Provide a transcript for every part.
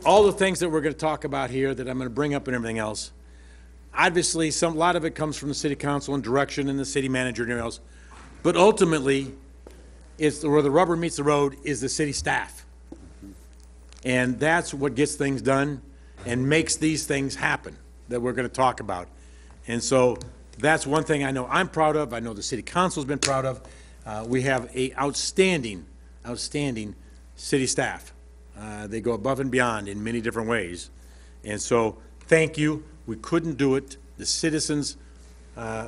all the things that we're going to talk about here that I'm going to bring up and everything else, obviously a lot of it comes from the city council and direction and the city manager and everything else, but ultimately, where the rubber meets the road is the city staff. And that's what gets things done and makes these things happen that we're going to talk about. And so that's one thing I know I'm proud of. I know the city council's been proud of. We have a outstanding city staff. They go above and beyond in many different ways. And so thank you. We couldn't do it, the citizens,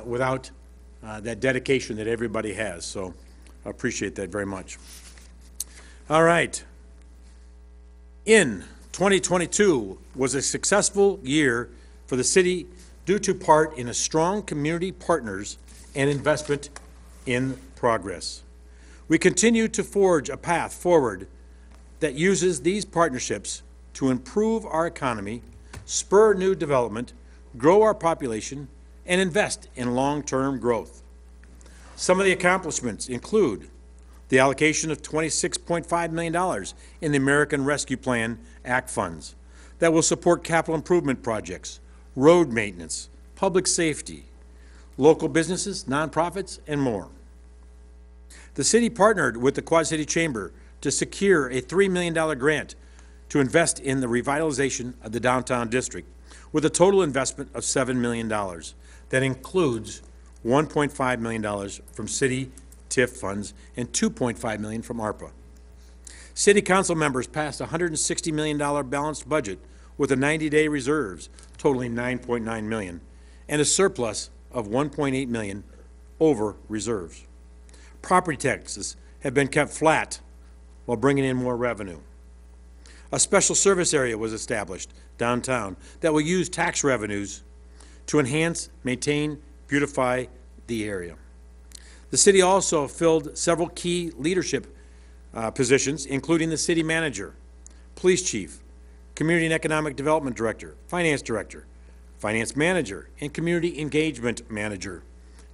without that dedication that everybody has. So I appreciate that very much. All right. In 2022 was a successful year for the city due to part in a strong community partners and investment in progress. We continue to forge a path forward that uses these partnerships to improve our economy, spur new development, grow our population, and invest in long-term growth. Some of the accomplishments include the allocation of $26.5 million in the American Rescue Plan Act funds that will support capital improvement projects, road maintenance, public safety, local businesses, nonprofits, and more. The city partnered with the Quad City Chamber to secure a $3 million grant to invest in the revitalization of the downtown district with a total investment of $7 million. That includes $1.5 million from city TIF funds and $2.5 million from ARPA. City council members passed a $160 million balanced budget with a 90-day reserves totaling $9.9 million and a surplus of $1.8 million over reserves. Property taxes have been kept flat while bringing in more revenue. A special service area was established downtown that will use tax revenues to enhance, maintain, beautify the area. The city also filled several key leadership positions, including the city manager, police chief, community and economic development director, finance manager, and community engagement manager.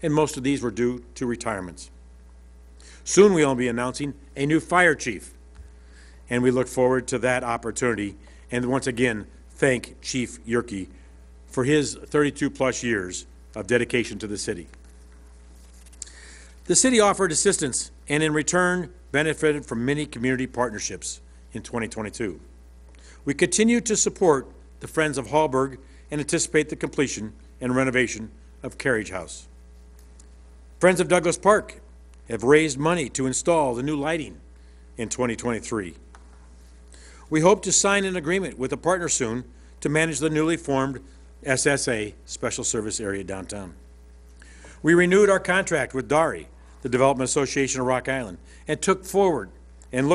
And most of these were due to retirements. Soon we'll be announcing a new fire chief, and we look forward to that opportunity. And once again, thank Chief Yerke for his 32-plus years of dedication to the city. The city offered assistance and in return benefited from many community partnerships in 2022. We continue to support the Friends of Hallberg and anticipate the completion and renovation of Carriage House. Friends of Douglas Park have raised money to install the new lighting in 2023. We hope to sign an agreement with a partner soon to manage the newly formed SSA Special Service Area downtown. We renewed our contract with DARI, the Development Association of Rock Island, and look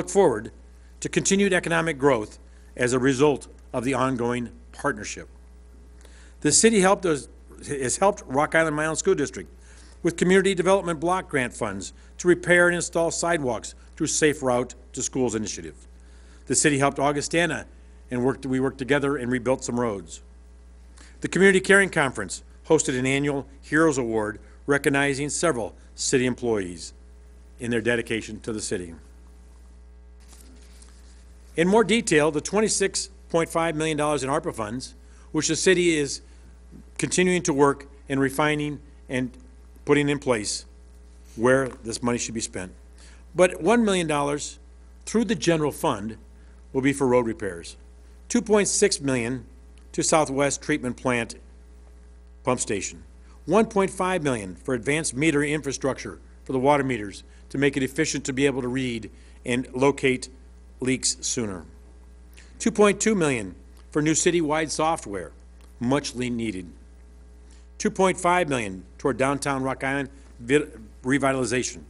forward to continued economic growth as a result of the ongoing partnership. The city has helped Rock Island Mile School District with community development block grant funds to repair and install sidewalks through Safe Route to Schools initiative. The city helped Augustana and we worked together and rebuilt some roads. The Community Caring Conference hosted an annual Heroes Award recognizing several city employees in their dedication to the city. In more detail, the $26.5 million in ARPA funds, which the city is continuing to work and refining and putting in place where this money should be spent. But $1 million through the general fund will be for road repairs. $2.6 million to Southwest Treatment Plant Pump Station. $1.5 million for advanced meter infrastructure for the water meters to make it efficient to be able to read and locate leaks sooner. $2.2 million for new citywide software, much needed. $2.5 million toward downtown Rock Island revitalization.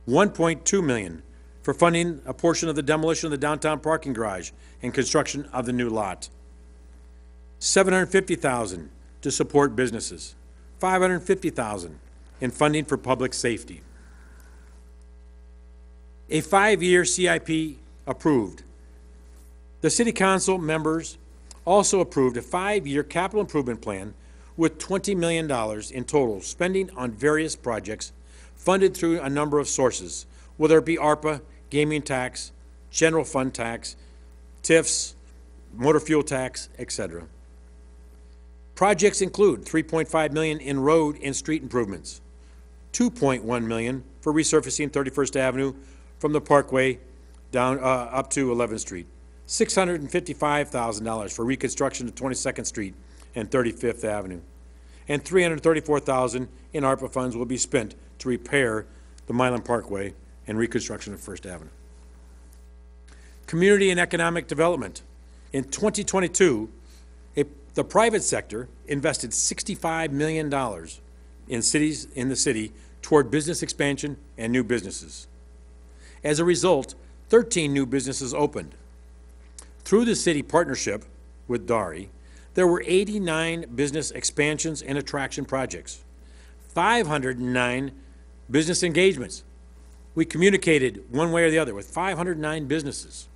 $1.2 million for funding a portion of the demolition of the downtown parking garage and construction of the new lot. $750,000 to support businesses. $550,000 in funding for public safety. A 5-year CIP approved. The City Council members also approved a 5-year capital improvement plan with $20 million in total spending on various projects funded through a number of sources, whether it be ARPA, gaming tax, general fund tax, TIFs, motor fuel tax, etc. Projects include $3.5 million in road and street improvements, $2.1 million for resurfacing 31st Avenue from the Parkway down up to 11th Street, $655,000 for reconstruction of 22nd Street and 35th Avenue, and $334,000 in ARPA funds will be spent to repair the Milan Parkway and reconstruction of First Avenue. Community and economic development. In 2022, the private sector invested $65 million in the city toward business expansion and new businesses. As a result, 13 new businesses opened. Through the city partnership with DARI, there were 89 business expansions and attraction projects, 509 business engagements. We communicated one way or the other with 509 businesses,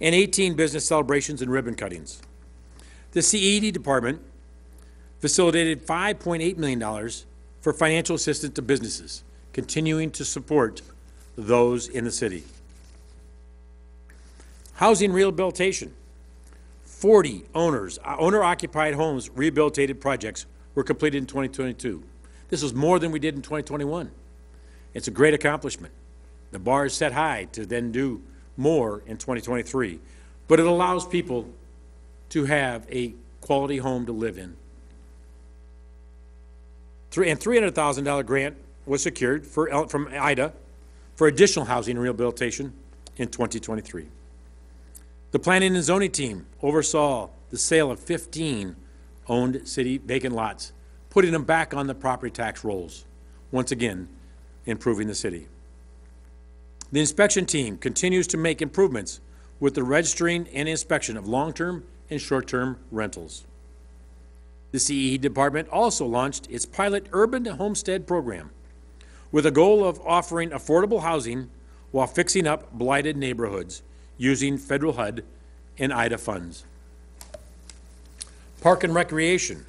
and 18 business celebrations and ribbon cuttings. The CED department facilitated $5.8 million for financial assistance to businesses, continuing to support those in the city. Housing rehabilitation. 40 owner-occupied homes rehabilitated projects were completed in 2022. This was more than we did in 2021. It's a great accomplishment. The bar is set high to then do more in 2023, but it allows people to have a quality home to live in. And $300,000 grant was secured from IDA for additional housing and rehabilitation in 2023. The planning and zoning team oversaw the sale of 15 owned city vacant lots, putting them back on the property tax rolls, once again improving the city. The inspection team continues to make improvements with the registering and inspection of long-term and short-term rentals. The CE department also launched its pilot urban homestead program with a goal of offering affordable housing while fixing up blighted neighborhoods using federal HUD and IDA funds. Park and Recreation.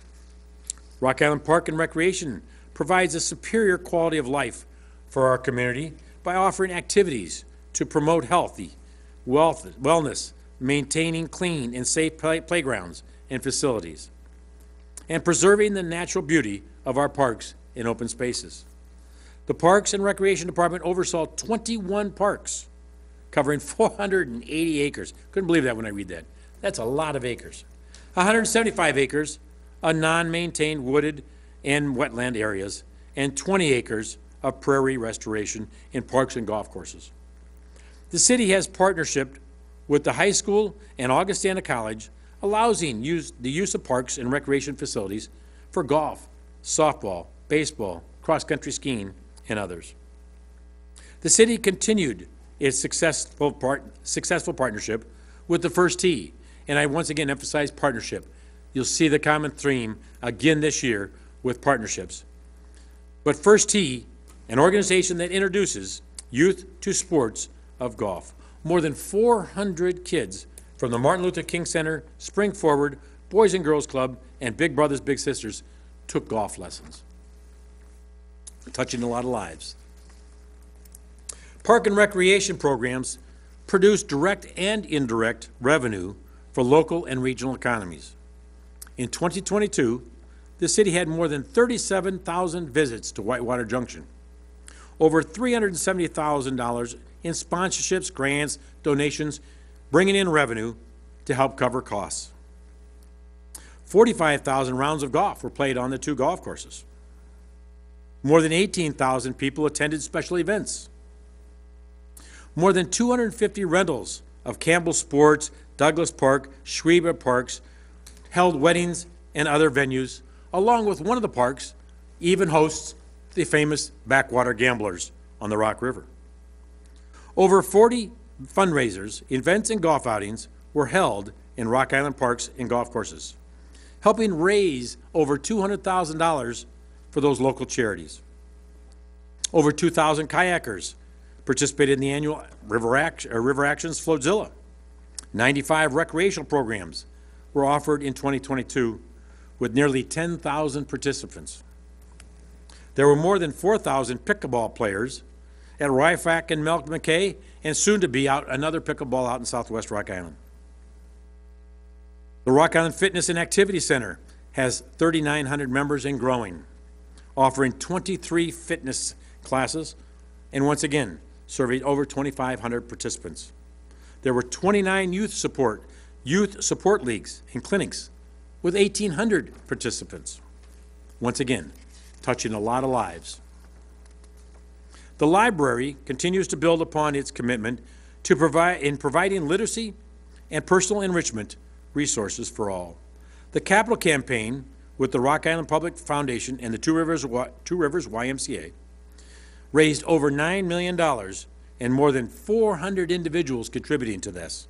Rock Island Park and Recreation provides a superior quality of life for our community by offering activities to promote healthy wellness, maintaining clean and safe playgrounds and facilities, and preserving the natural beauty of our parks and open spaces. The Parks and Recreation Department oversaw 21 parks covering 480 acres. Couldn't believe that when I read that. That's a lot of acres. 175 acres of non-maintained wooded and wetland areas, and 20 acres of prairie restoration in parks and golf courses. The city has partnership with the high school and Augustana College, allowing the use of parks and recreation facilities for golf, softball, baseball, cross-country skiing, and others. The city continued its successful partnership with the First Tee, and I once again emphasize partnership. You'll see the common theme again this year with partnerships. But First Tee, an organization that introduces youth to sports of golf. More than 400 kids from the Martin Luther King Center, Spring Forward, Boys and Girls Club, and Big Brothers Big Sisters took golf lessons, touching a lot of lives. Park and recreation programs produce direct and indirect revenue for local and regional economies. In 2022, the city had more than 37,000 visits to Whitewater Junction, over $370,000 in sponsorships, grants, donations, bringing in revenue to help cover costs. 45,000 rounds of golf were played on the 2 golf courses. More than 18,000 people attended special events. More than 250 rentals of Campbell Sports, Douglas Park, Shriba Parks held weddings and other venues, along with one of the parks even hosts the famous backwater gamblers on the Rock River. Over 40 fundraisers, events, and golf outings were held in Rock Island parks and golf courses, helping raise over $200,000 for those local charities. Over 2,000 kayakers participated in the annual River Actions Floatzilla. 95 recreational programs were offered in 2022 with nearly 10,000 participants. There were more than 4,000 pickleball players at Rifac and Milk McKay, and soon to be out another pickleball out in Southwest Rock Island. The Rock Island Fitness and Activity Center has 3,900 members and growing, offering 23 fitness classes, and once again, serving over 2,500 participants. There were 29 youth support leagues and clinics with 1,800 participants. Once again, touching a lot of lives. The library continues to build upon its commitment to providing literacy and personal enrichment resources for all. The capital campaign with the Rock Island Public Foundation and the Two Rivers YMCA raised over $9 million and more than 400 individuals contributing to this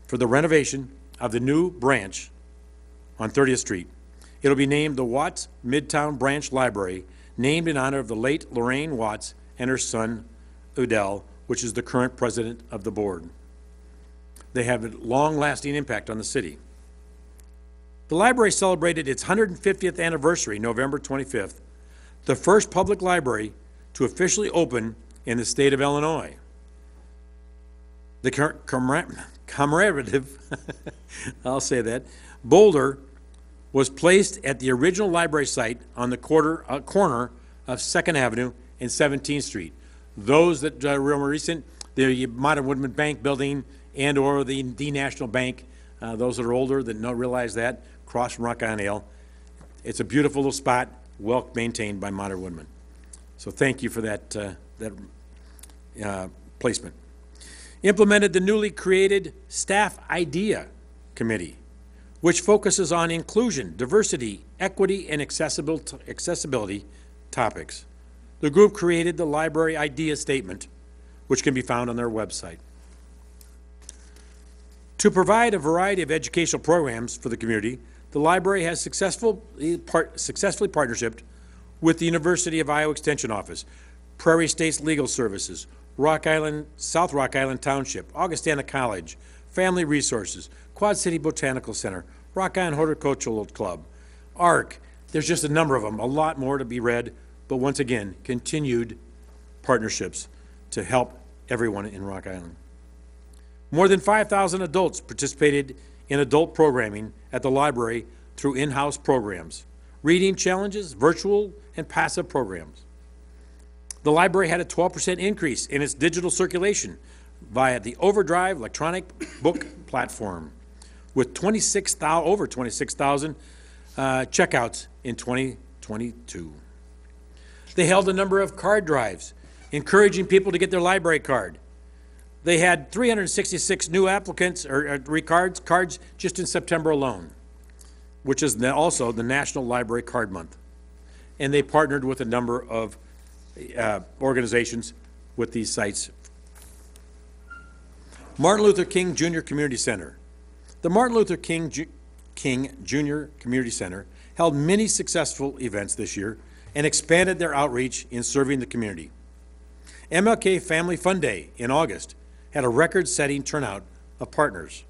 for the renovation of the new branch on 30th Street. It'll be named the Watts Midtown Branch Library, named in honor of the late Lorraine Watts and her son, Udell, which is the current president of the board. They have a long-lasting impact on the city. The library celebrated its 150th anniversary, November 25th, the first public library to officially open in the state of Illinois. The commemorative, I'll say that, boulder was placed at the original library site on the corner of 2nd Avenue and 17th Street. Those that are more recent, the Modern Woodman Bank building and or the National Bank, those that are older that don't realize that, across from Rock Island Ale. It's a beautiful little spot, well maintained by Modern Woodman. So thank you for that, placement. Implemented the newly created Staff Idea Committee, which focuses on inclusion, diversity, equity, and accessibility topics. The group created the Library Idea Statement, which can be found on their website. To provide a variety of educational programs for the community, the library has successfully partnershiped with the University of Iowa Extension Office, Prairie States Legal Services, South Rock Island Township, Augustana College, Family Resources, Quad City Botanical Center, Rock Island Horticultural Club, ARC. There's just a number of them, a lot more to be read, but once again, continued partnerships to help everyone in Rock Island. More than 5,000 adults participated in adult programming at the library through in-house programs, reading challenges, virtual and passive programs. The library had a 12% increase in its digital circulation via the Overdrive electronic book platform, with over 26,000 checkouts in 2022. They held a number of card drives, encouraging people to get their library card. They had 366 new applicants or cards just in September alone, which is also the National Library Card Month. And they partnered with a number of organizations with these sites. Martin Luther King Jr. Community Center. The Martin Luther King Jr. Community Center held many successful events this year and expanded their outreach in serving the community. MLK Family Fun Day in August had a record-setting turnout of partners,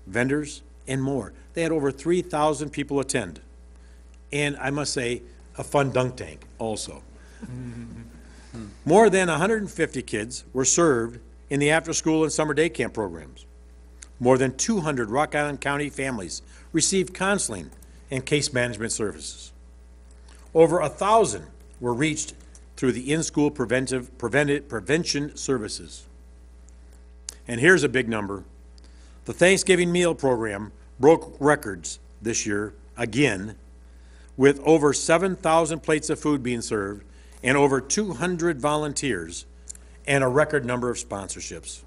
vendors, and more. They had over 3,000 people attend. And I must say, a fun dunk tank also. More than 150 kids were served in the after-school and summer day camp programs. More than 200 Rock Island County families received counseling and case management services. Over 1,000 were reached through the in-school prevention services. And here's a big number. The Thanksgiving meal program broke records this year, again, with over 7,000 plates of food being served and over 200 volunteers and a record number of sponsorships.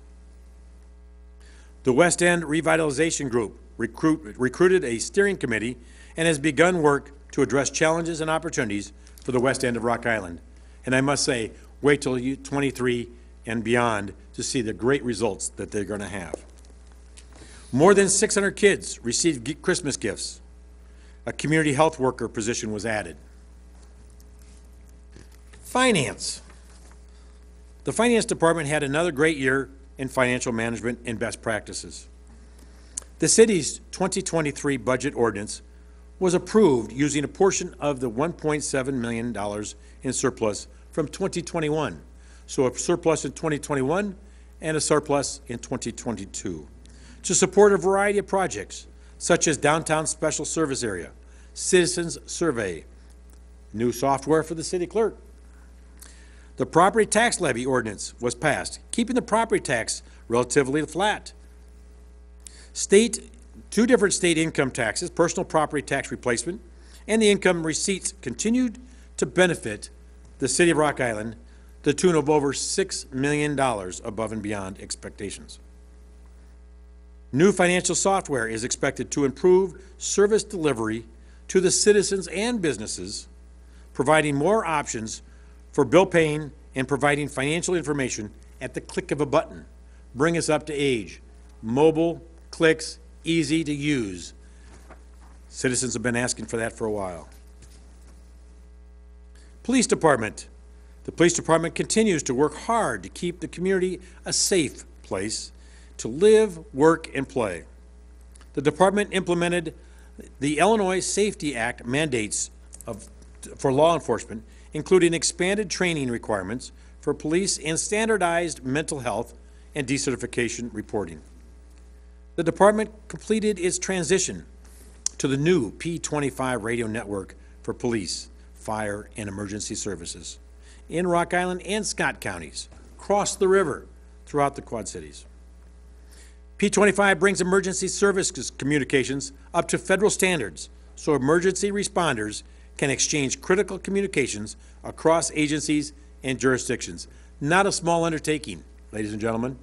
The West End Revitalization Group recruited a steering committee and has begun work to address challenges and opportunities for the West End of Rock Island. And I must say, wait till 23 and beyond to see the great results that they're going to have. More than 600 kids received Christmas gifts. A community health worker position was added. Finance. The finance department had another great year in financial management and best practices. The city's 2023 budget ordinance was approved using a portion of the $1.7 million in surplus from 2021. So a surplus in 2021 and a surplus in 2022 to support a variety of projects, such as Downtown Special Service Area, Citizens Survey, new software for the city clerk. The property tax levy ordinance was passed, keeping the property tax relatively flat. Two different state income taxes, personal property tax replacement, and the income receipts continued to benefit the city of Rock Island to the tune of over $6 million above and beyond expectations. New financial software is expected to improve service delivery to the citizens and businesses, providing more options for bill paying and providing financial information at the click of a button. Bring us up to age. Mobile, clicks, easy to use. Citizens have been asking for that for a while. Police Department. The Police Department continues to work hard to keep the community a safe place to live, work, and play. The department implemented the Illinois Safety Act mandates for law enforcement, including expanded training requirements for police and standardized mental health and decertification reporting. The department completed its transition to the new P25 radio network for police, fire, and emergency services in Rock Island and Scott counties, across the river, throughout the Quad Cities. P25 brings emergency services communications up to federal standards so emergency responders can exchange critical communications across agencies and jurisdictions. Not a small undertaking, ladies and gentlemen.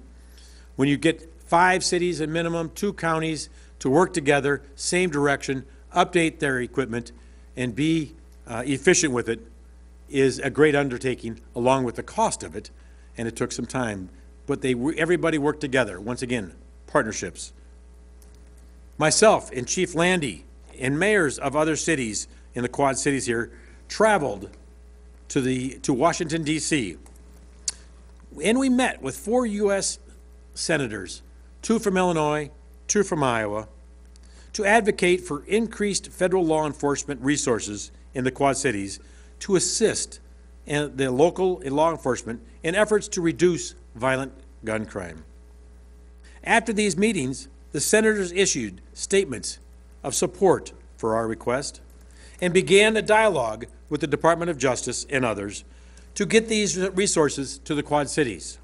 When you get 5 cities and minimum 2 counties to work together, same direction, update their equipment, and be efficient with it is a great undertaking, along with the cost of it, and it took some time. But everybody worked together. Once again, partnerships. Myself and Chief Landy and mayors of other cities in the Quad Cities here traveled to Washington, D.C., and we met with 4 U.S. senators, 2 from Illinois, 2 from Iowa, to advocate for increased federal law enforcement resources in the Quad Cities to assist in the local law enforcement in efforts to reduce violent gun crime. After these meetings, the senators issued statements of support for our request and began a dialogue with the Department of Justice and others to get these resources to the Quad Cities.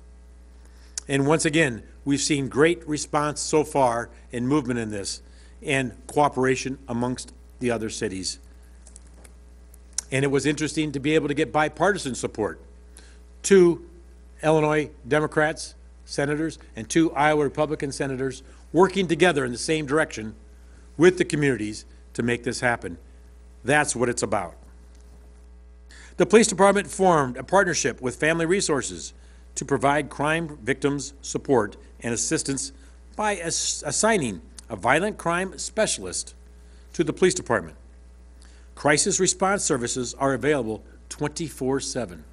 And once again, we've seen great response so far and movement in this and cooperation amongst the other cities. And it was interesting to be able to get bipartisan support. 2 Illinois Democrats, senators, and 2 Iowa Republican senators working together in the same direction with the communities to make this happen. That's what it's about. The police department formed a partnership with Family Resources to provide crime victims support and assistance by assigning a violent crime specialist to the police department. Crisis response services are available 24/7.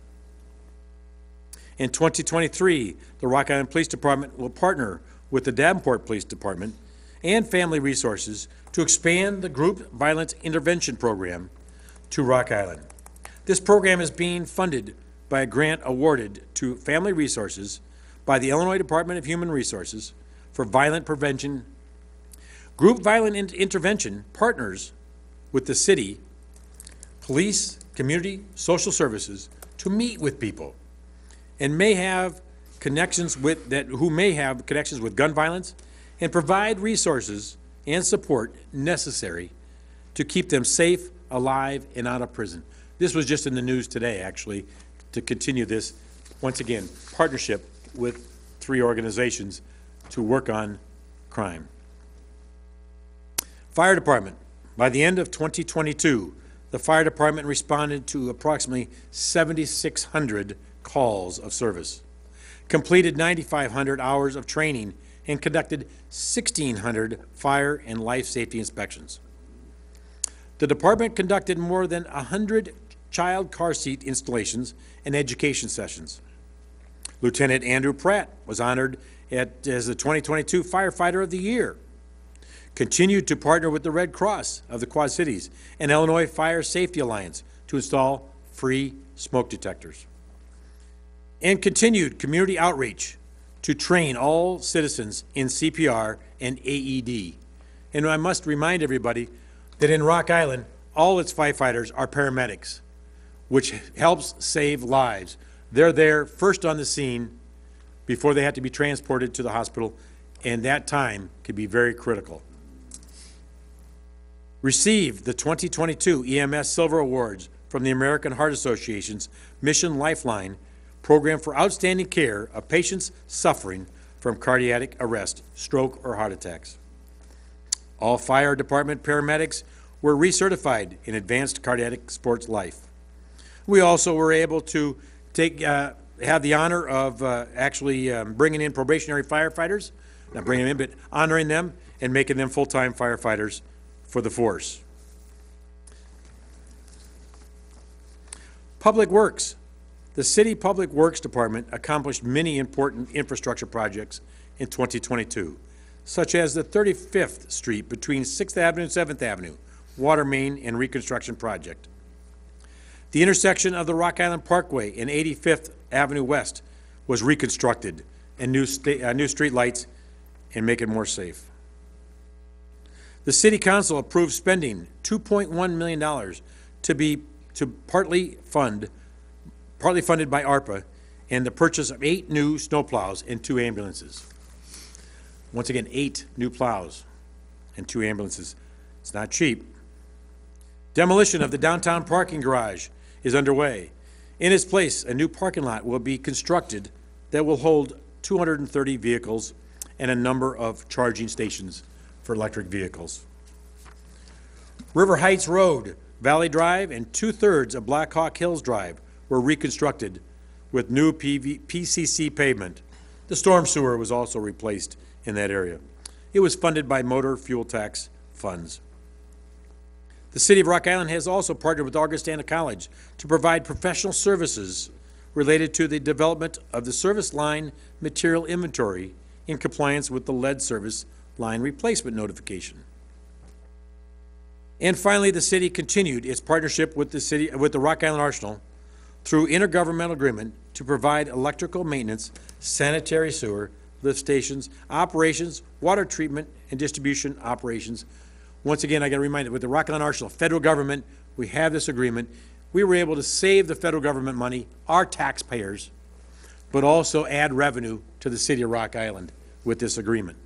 In 2023, the Rock Island Police Department will partner with the Davenport Police Department and Family Resources to expand the Group Violence Intervention Program to Rock Island. This program is being funded by a grant awarded to Family Resources by the Illinois Department of Human Resources for violent prevention. Group Violent Intervention partners with the city, police, community, social services to meet with people and may have connections with gun violence and provide resources and support necessary to keep them safe, alive, and out of prison. This was just in the news today, actually, to continue this, once again, partnership with 3 organizations to work on crime. Fire Department. By the end of 2022, the Fire Department responded to approximately 7,600 calls of service, completed 9,500 hours of training, and conducted 1,600 fire and life safety inspections. The department conducted more than 100 child car seat installations and education sessions. Lieutenant Andrew Pratt was honored as the 2022 Firefighter of the Year. Continued to partner with the Red Cross of the Quad Cities and Illinois Fire Safety Alliance to install free smoke detectors. And continued community outreach to train all citizens in CPR and AED, And I must remind everybody that in Rock Island, all its firefighters are paramedics, which helps save lives. They're there first on the scene before they have to be transported to the hospital, and that time can be very critical. Received the 2022 EMS Silver Awards from the American Heart Association's Mission Lifeline program for outstanding care of patients suffering from cardiac arrest, stroke, or heart attacks. All fire department paramedics were recertified in advanced cardiac sports life. We also were able to have the honor of bringing in probationary firefighters, not bringing them in, but honoring them and making them full-time firefighters for the force. Public Works. The City Public Works Department accomplished many important infrastructure projects in 2022, such as the 35th Street between 6th Avenue and 7th Avenue, water main and reconstruction project. The intersection of the Rock Island Parkway and 85th Avenue West was reconstructed, and new street lights and make it more safe. The City Council approved spending $2.1 million partly funded by ARPA, and the purchase of 8 new snowplows and 2 ambulances. Once again, 8 new plows and 2 ambulances. It's not cheap. Demolition of the downtown parking garage is underway. In its place, a new parking lot will be constructed that will hold 230 vehicles and a number of charging stations for electric vehicles. River Heights Road, Valley Drive, and 2/3 of Black Hawk Hills Drive were reconstructed with new PCC pavement. The storm sewer was also replaced in that area. It was funded by motor fuel tax funds. The City of Rock Island has also partnered with Augustana College to provide professional services related to the development of the service line material inventory in compliance with the lead service line replacement notification. And finally, the city continued its partnership with the Rock Island Arsenal through intergovernmental agreement to provide electrical maintenance, sanitary sewer, lift stations, operations, water treatment, and distribution operations. Once again, I got to remind you, with the Rock Island Arsenal, federal government, we have this agreement. We were able to save the federal government money, our taxpayers, but also add revenue to the city of Rock Island with this agreement.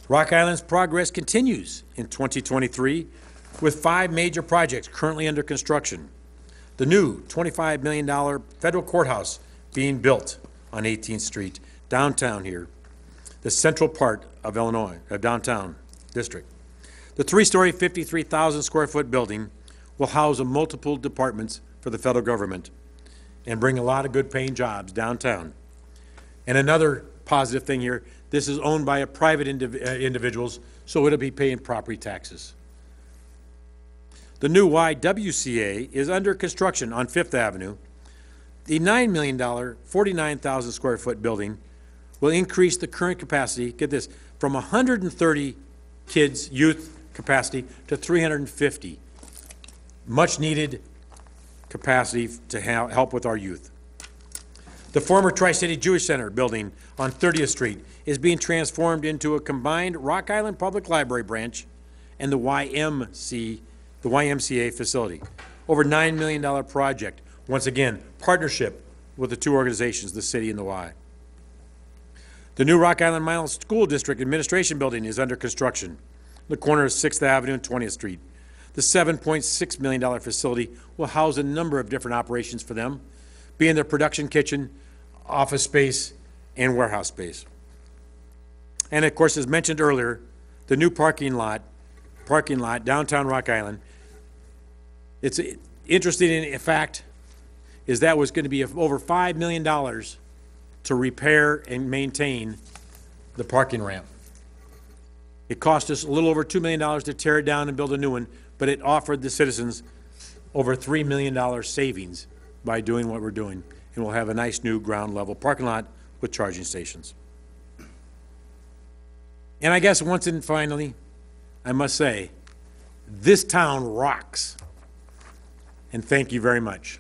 Rock Island's progress continues in 2023 with 5 major projects currently under construction. The new $25 million federal courthouse being built on 18th Street, downtown here, the central part of Illinois, downtown district. The 3-story, 53,000 square foot building will house multiple departments for the federal government and bring a lot of good paying jobs downtown. And another positive thing here, this is owned by a private individuals, so it'll be paying property taxes. The new YWCA is under construction on 5th Avenue. The $9 million, 49,000 square foot building will increase the current capacity, get this, from 130 kids, youth capacity to 350. Much needed capacity to help with our youth. The former Tri-City Jewish Center building on 30th Street is being transformed into a combined Rock Island Public Library branch and the YMCA facility. Over $9 million project. Once again, partnership with the 2 organizations, the city and the Y. The new Rock Island Miles School District Administration Building is under construction. The corner of 6th Avenue and 20th Street. The $7.6 million facility will house a number of different operations for them, being their production kitchen, office space, and warehouse space. And of course, as mentioned earlier, the new parking lot, downtown Rock Island. It's interesting in fact, is that was going to be over $5 million to repair and maintain the parking ramp. It cost us a little over $2 million to tear it down and build a new one, but it offered the citizens over $3 million savings by doing what we're doing. And we'll have a nice new ground level parking lot with charging stations. And I guess once and finally, I must say, this town rocks. And thank you very much.